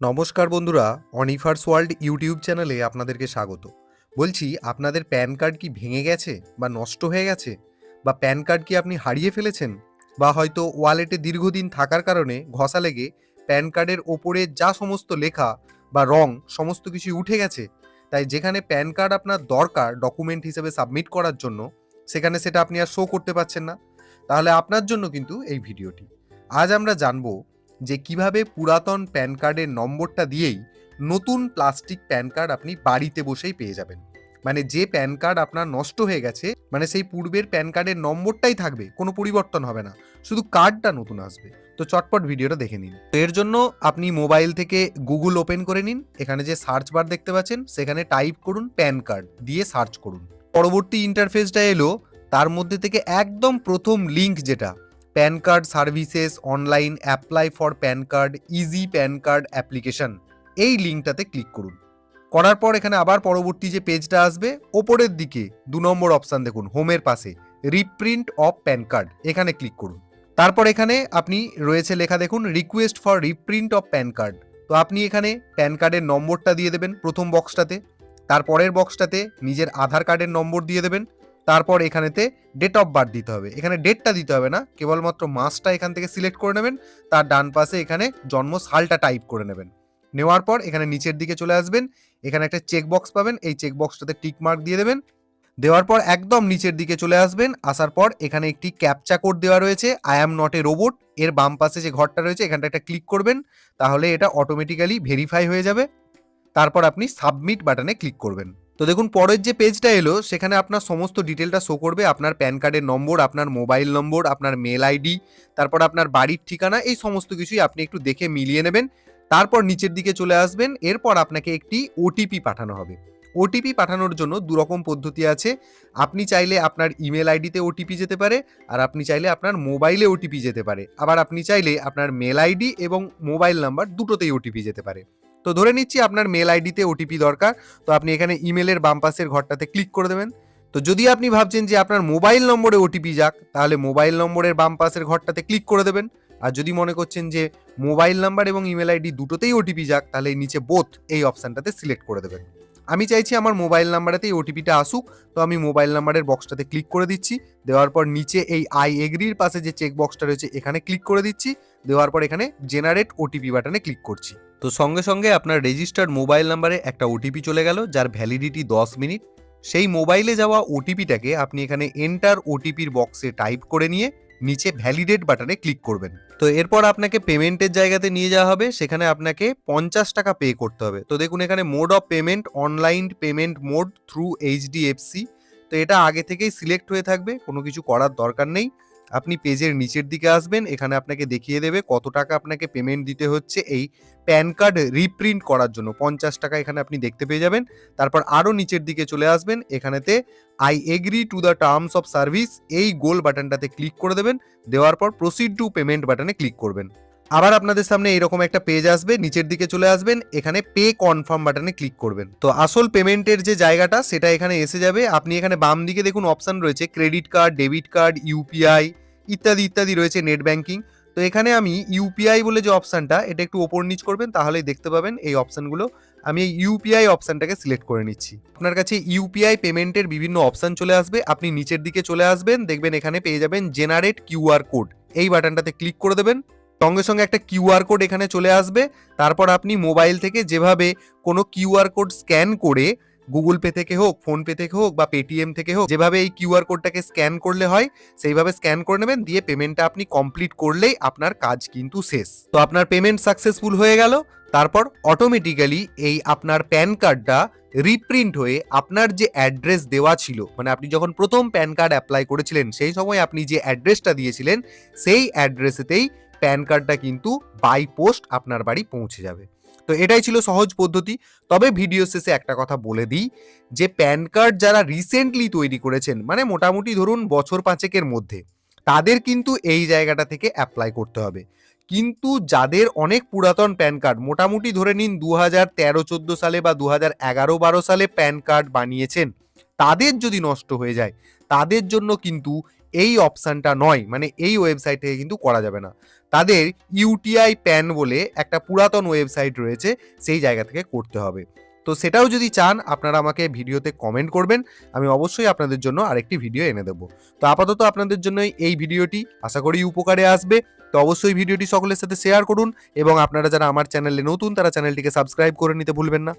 নমস্কার বন্ধুরা, অনিফার্স world YouTube চ্যানেলে আপনাদেরকে স্বাগত। বলছি, আপনাদের প্যান কার্ড কি ভেঙে গেছে বা নষ্ট হয়ে গেছে, বা প্যান কার্ড কি আপনি হারিয়ে ফেলেছেন, বা হয়তো ওয়ালেটে দীর্ঘদিন থাকার কারণে ঘষা লেগে প্যান কার্ডের ওপরে যা সমস্ত লেখা বা রং সমস্ত কিছুই উঠে গেছে, তাই যেখানে প্যান কার্ড আপনার দরকার ডকুমেন্ট হিসেবে সাবমিট করার জন্য, সেখানে সেটা আপনি আর শো করতে পারছেন না। তাহলে আপনার জন্য কিন্তু এই ভিডিওটি। আজ আমরা জানবো যে কিভাবে পুরাতন প্যান কার্ডের নম্বরটা দিয়েই নতুন প্লাস্টিক প্যান কার্ড আপনি বাড়িতে বসেই পেয়ে যাবেন। মানে যে প্যান কার্ড আপনার নষ্ট হয়ে গেছে, মানে সেই পূর্বের প্যান কার্ডের নম্বরটাই থাকবে, কোনো পরিবর্তন হবে না, শুধু কার্ডটা নতুন আসবে। তো চটপট ভিডিওটা দেখে নিন। তো এর জন্য আপনি মোবাইল থেকে গুগল ওপেন করে নিন। এখানে যে সার্চ বার দেখতে পাচ্ছেন, সেখানে টাইপ করুন প্যান কার্ড দিয়ে সার্চ করুন। পরবর্তী ইন্টারফেসটা এলো, তার মধ্যে থেকে একদম প্রথম লিঙ্ক যেটা pan card services online apply for pan card easy pan card application, এই লিঙ্কটাতে ক্লিক করুন। করার পর এখানে আবার পরবর্তী যে পেজটা আসবে, ওপরের দিকে 2 নম্বর অপশান দেখুন, হোমের পাশে রিপ্রিন্ট অফ প্যান কার্ড, এখানে ক্লিক করুন। তারপর এখানে আপনি রয়েছে লেখা দেখুন request for reprint of pan card. তো আপনি এখানে প্যান কার্ডের নম্বরটা দিয়ে দেবেন প্রথম বক্সটাতে, তারপরের বক্সটাতে নিজের আধার কার্ডের নম্বর দিয়ে দেবেন, তারপর এখানেতে ডেট অফ বার্থ দিতে হবে। এখানে ডেটটা দিতে হবে না, কেবলমাত্র মাসটা এখান থেকে সিলেক্ট করে নেবেন। তার ডান পাশে এখানে জন্ম সালটা টাইপ করে নেবেন। নেওয়ার পর এখানে নিচের দিকে চলে আসবেন, এখানে একটা চেক বক্স পাবেন, এই চেক বক্সটাতে টিক মার্ক দিয়ে দেবেন। দেওয়ার পর একদম নিচের দিকে চলে আসবেন, আসার পর এখানে একটি ক্যাপচা কোড দেওয়া রয়েছে, I am not a robot, এর বাম পাশে যে ঘরটা রয়েছে এখানটা একটা ক্লিক করবেন, তাহলে এটা অটোমেটিক্যালি ভেরিফাই হয়ে যাবে। তারপর আপনি সাবমিট বাটনে ক্লিক করবেন। তো দেখুন পরের যে পেজটা এলো, সেখানে আপনার সমস্ত ডিটেলটা শো করবে, আপনার প্যান কার্ডের নম্বর, আপনার মোবাইল নম্বর, আপনার মেল আইডি, তারপর আপনার বাড়ির ঠিকানা, এই সমস্ত কিছুই আপনি একটু দেখে মিলিয়ে নেবেন। তারপর নিচের দিকে চলে আসবেন, এরপর আপনাকে একটি ওটিপি পাঠানো হবে। ওটিপি পাঠানোর জন্য দুরকম পদ্ধতি আছে। আপনি চাইলে আপনার ইমেল আইডিতে ওটিপি যেতে পারে, আর আপনি চাইলে আপনার মোবাইলে ওটিপি যেতে পারে, আবার আপনি চাইলে আপনার মেল আইডি এবং মোবাইল নাম্বার দুটোতেই ওটিপি যেতে পারে। তো ধরে নিচ্ছি আপনার মেল আইডিতে ওটিপি দরকার, তো আপনি এখানে ইমেলের বাম পাশের ঘরটাতে ক্লিক করে দেবেন। তো যদি আপনি ভাবছেন যে আপনার মোবাইল নম্বরে ওটিপি যাক, তাহলে মোবাইল নম্বরের বাম পাশের ঘরটাতে ক্লিক করে দেবেন। আর যদি মনে করছেন যে মোবাইল নাম্বার এবং ইমেল আইডি দুটোতেই ওটিপি যাক, তাহলে নিচে বোথ এই অপশানটাতে সিলেক্ট করে দেবেন। আমি চাইছি আমার মোবাইল নাম্বারেতেই ওটিপিটা আসুক, তো আমি মোবাইল নাম্বারের বক্সটাতে ক্লিক করে দিচ্ছি। দেওয়ার পর নিচে এই আই এগ্রির পাশে যে চেক বক্সটা রয়েছে এখানে ক্লিক করে দিচ্ছি। দেওয়ার পর এখানে জেনারেট ওটিপি বাটনে ক্লিক করছি। তো সঙ্গে সঙ্গে আপনার রেজিস্টার্ড মোবাইল নাম্বারে একটা ওটিপি চলে গেল, যার ভ্যালিডিটি 10 মিনিট। সেই মোবাইলে যাওয়া ওটিপিটাকে আপনি এখানে এন্টার ওটিপির বক্সে টাইপ করে নিয়ে নিচে ভ্যালিডেট বাটনে ক্লিক করবেন। তো এরপর আপনাকে পেমেন্টের জায়গাতে নিয়ে যাওয়া হবে, সেখানে আপনাকে 50 টাকা পে করতে হবে। তো দেখুন এখানে mode of payment online payment mode through HDFC. তো এটা আগে থেকেই সিলেক্ট হয়ে থাকবে, কোনো কিছু করার দরকার নেই। আপনি পেজের নিচের দিকে আসবেন, এখানে আপনাকে দেখিয়ে দেবে কত টাকা আপনাকে পেমেন্ট দিতে হচ্ছে এই প্যান কার্ড রিপ্রিন্ট করার জন্য। 50 টাকা এখানে আপনি দেখতে পেয়ে যাবেন। তারপর আরও নিচের দিকে চলে আসবেন, এখানেতে I agree to the terms of service, এই গোল বাটনটাতে ক্লিক করে দেবেন। দেওয়ার পর প্রসিড টু পেমেন্ট বাটনে ক্লিক করবেন। আবার আপনাদের সামনে এরকম একটা পেজ আসবে, নিচের দিকে চলে আসবেন, এখানে পে কনফার্ম বাটনে ক্লিক করবেন। তো আসল পেমেন্টের যে জায়গাটা সেটা এখানে এসে যাবে। আপনি এখানে বাম দিকে দেখুন অপশন রয়েছে credit card, debit card, UPI ইত্যাদি ইত্যাদি রয়েছে, নেট ব্যাংকিং। তো এখানে আমি ইউপিআই বলে যে অপশানটা, এটা একটু ওপর নিচ করবেন, তাহলেই দেখতে পাবেন এই অপশানগুলো। আমি এই ইউপিআই অপশানটাকে সিলেক্ট করে নিচ্ছি। আপনার কাছে ইউপিআই পেমেন্টের বিভিন্ন অপশান চলে আসবে, আপনি নিচের দিকে চলে আসবেন, দেখবেন এখানে পেয়ে যাবেন জেনারেট কিউআর কোড, এই বাটনটাতে ক্লিক করে দেবেন। সঙ্গে সঙ্গে একটা কিউআর কোড এখানে চলে আসবে। তারপর আপনি মোবাইল থেকে যেভাবে কোনো কিউআর কোড স্ক্যান করে, গুগল পে থেকে হোক, ফোনপে থেকে হোক বা পেটিএম থেকে হোক, যেভাবে এই কিউআর কোডটাকে স্ক্যান করলে হয় সেইভাবে স্ক্যান করে নেবেন, দিয়ে পেমেন্টটা আপনি কমপ্লিট করলেই আপনার কাজ কিন্তু শেষ। তো আপনার পেমেন্ট সাকসেসফুল হয়ে গেল। তারপর অটোমেটিক্যালি এই আপনার প্যান কার্ডটা রিপ্রিন্ট হয়ে আপনার যে অ্যাড্রেস দেওয়া ছিল, মানে আপনি যখন প্রথম প্যান কার্ড অ্যাপ্লাই করেছিলেন সেই সময় আপনি যে অ্যাড্রেসটা দিয়েছিলেন, সেই অ্যাড্রেসেতেই প্যান কার্ডটা কিন্তু বাই পোস্ট আপনার বাড়ি পৌঁছে যাবে। তো এটাই ছিল সহজ পদ্ধতি। তবে ভিডিও শেষে একটা কথা বলে দিই, যে প্যান কার্ড যারা রিসেন্টলি তৈরি করেছেন, মানে মোটামুটি ধরুন বছর 5-এর মধ্যে, তাদের কিন্তু এই জায়গাটা থেকে অ্যাপ্লাই করতে হবে। কিন্তু যাদের অনেক পুরাতন প্যান কার্ড, মোটামুটি ধরে নিন 2013-14 সালে বা 2011-12 সালে প্যান কার্ড বানিয়েছেন, তাদের যদি নষ্ট হয়ে যায়, তাদের জন্য কিন্তু এই অপশানটা নয়, মানে এই ওয়েবসাইট থেকে কিন্তু করা যাবে না। তাদের ইউটিআই প্যান বলে একটা পুরাতন ওয়েবসাইট রয়েছে, সেই জায়গা থেকে করতে হবে। তো সেটাও যদি চান আপনারা আমাকে ভিডিওতে কমেন্ট করবেন, আমি অবশ্যই আপনাদের জন্য আরেকটি ভিডিও এনে দেবো। তো আপাতত আপনাদের জন্য এই ভিডিওটি আশা করি উপকারে আসবে। তো অবশ্যই ভিডিওটি সকলের সাথে শেয়ার করুন এবং আপনারা যারা আমার চ্যানেলে নতুন তারা চ্যানেলটিকে সাবস্ক্রাইব করে নিতে ভুলবেন না।